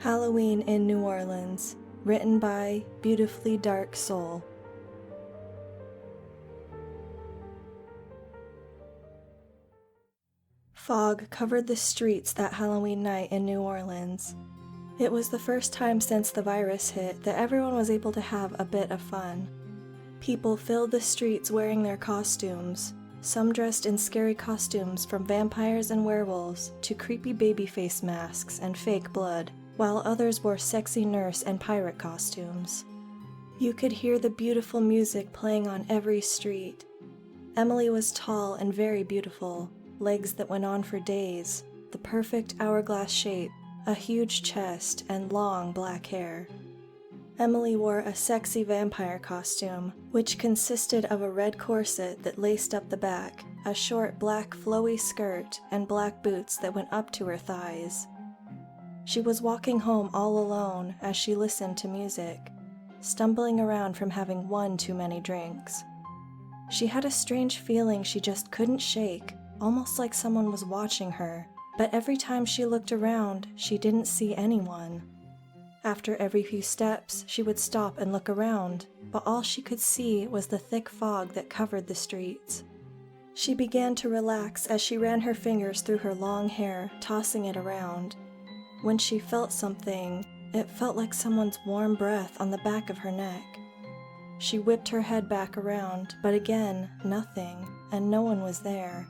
Halloween in New Orleans, written by Beautifully Dark Soul. Fog covered the streets that Halloween night in New Orleans. It was the first time since the virus hit that everyone was able to have a bit of fun. People filled the streets wearing their costumes, some dressed in scary costumes from vampires and werewolves to creepy baby face masks and fake blood, while others wore sexy nurse and pirate costumes. You could hear the beautiful music playing on every street. Emily was tall and very beautiful, legs that went on for days, the perfect hourglass shape, a huge chest, and long black hair. Emily wore a sexy vampire costume, which consisted of a red corset that laced up the back, a short black flowy skirt, and black boots that went up to her thighs. She was walking home all alone as she listened to music, stumbling around from having one too many drinks. She had a strange feeling she just couldn't shake, almost like someone was watching her, but every time she looked around, she didn't see anyone. After every few steps, she would stop and look around, but all she could see was the thick fog that covered the streets. She began to relax as she ran her fingers through her long hair, tossing it around. When she felt something, it felt like someone's warm breath on the back of her neck. She whipped her head back around, but again, nothing, and no one was there.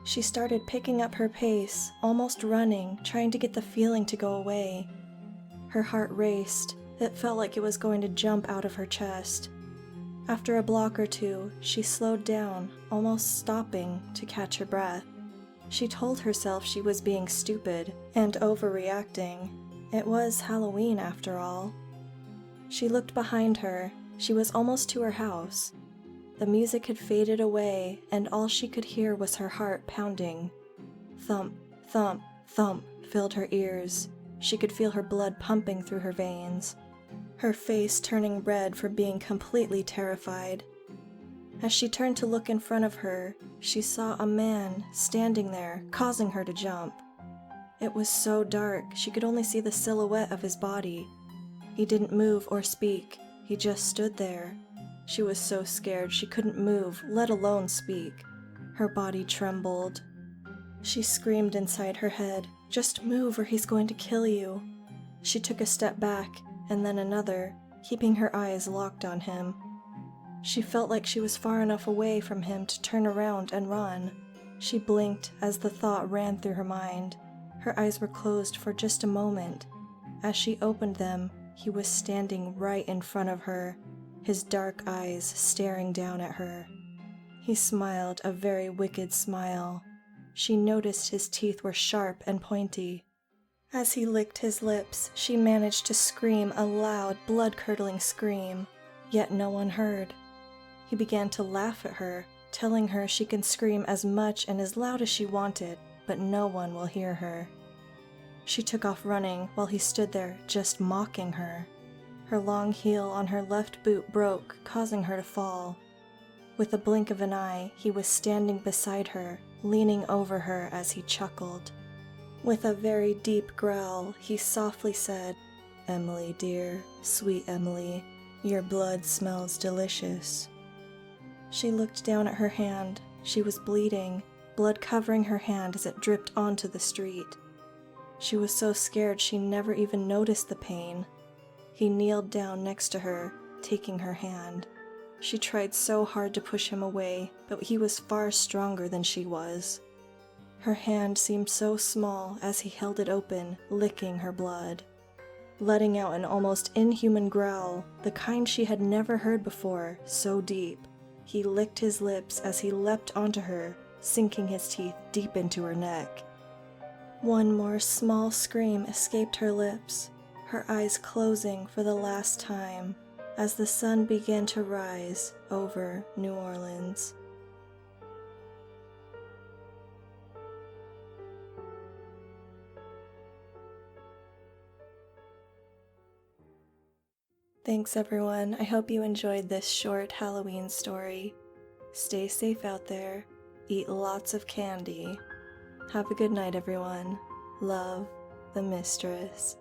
She started picking up her pace, almost running, trying to get the feeling to go away. Her heart raced. It felt like it was going to jump out of her chest. After a block or two, she slowed down, almost stopping to catch her breath. She told herself she was being stupid and overreacting. It was Halloween after all. She looked behind her. She was almost to her house. The music had faded away, and all she could hear was her heart pounding. Thump, thump, thump filled her ears. She could feel her blood pumping through her veins, her face turning red from being completely terrified. As she turned to look in front of her, she saw a man standing there, causing her to jump. It was so dark, she could only see the silhouette of his body. He didn't move or speak, he just stood there. She was so scared she couldn't move, let alone speak. Her body trembled. She screamed inside her head, "Just move or he's going to kill you." She took a step back, and then another, keeping her eyes locked on him. She felt like she was far enough away from him to turn around and run. She blinked as the thought ran through her mind. Her eyes were closed for just a moment. As she opened them, he was standing right in front of her, his dark eyes staring down at her. He smiled a very wicked smile. She noticed his teeth were sharp and pointy. As he licked his lips, she managed to scream a loud, blood-curdling scream, yet no one heard. He began to laugh at her, telling her she can scream as much and as loud as she wanted, but no one will hear her. She took off running while he stood there, just mocking her. Her long heel on her left boot broke, causing her to fall. With a blink of an eye, he was standing beside her, leaning over her as he chuckled. With a very deep growl, he softly said, "Emily, dear, sweet Emily, your blood smells delicious." She looked down at her hand. She was bleeding, blood covering her hand as it dripped onto the street. She was so scared she never even noticed the pain. He kneeled down next to her, taking her hand. She tried so hard to push him away, but he was far stronger than she was. Her hand seemed so small as he held it open, licking her blood. Letting out an almost inhuman growl, the kind she had never heard before, so deep, he licked his lips as he leapt onto her, sinking his teeth deep into her neck. One more small scream escaped her lips, her eyes closing for the last time, as the sun began to rise over New Orleans. Thanks everyone, I hope you enjoyed this short Halloween story. Stay safe out there, eat lots of candy. Have a good night everyone. Love, the Mistress.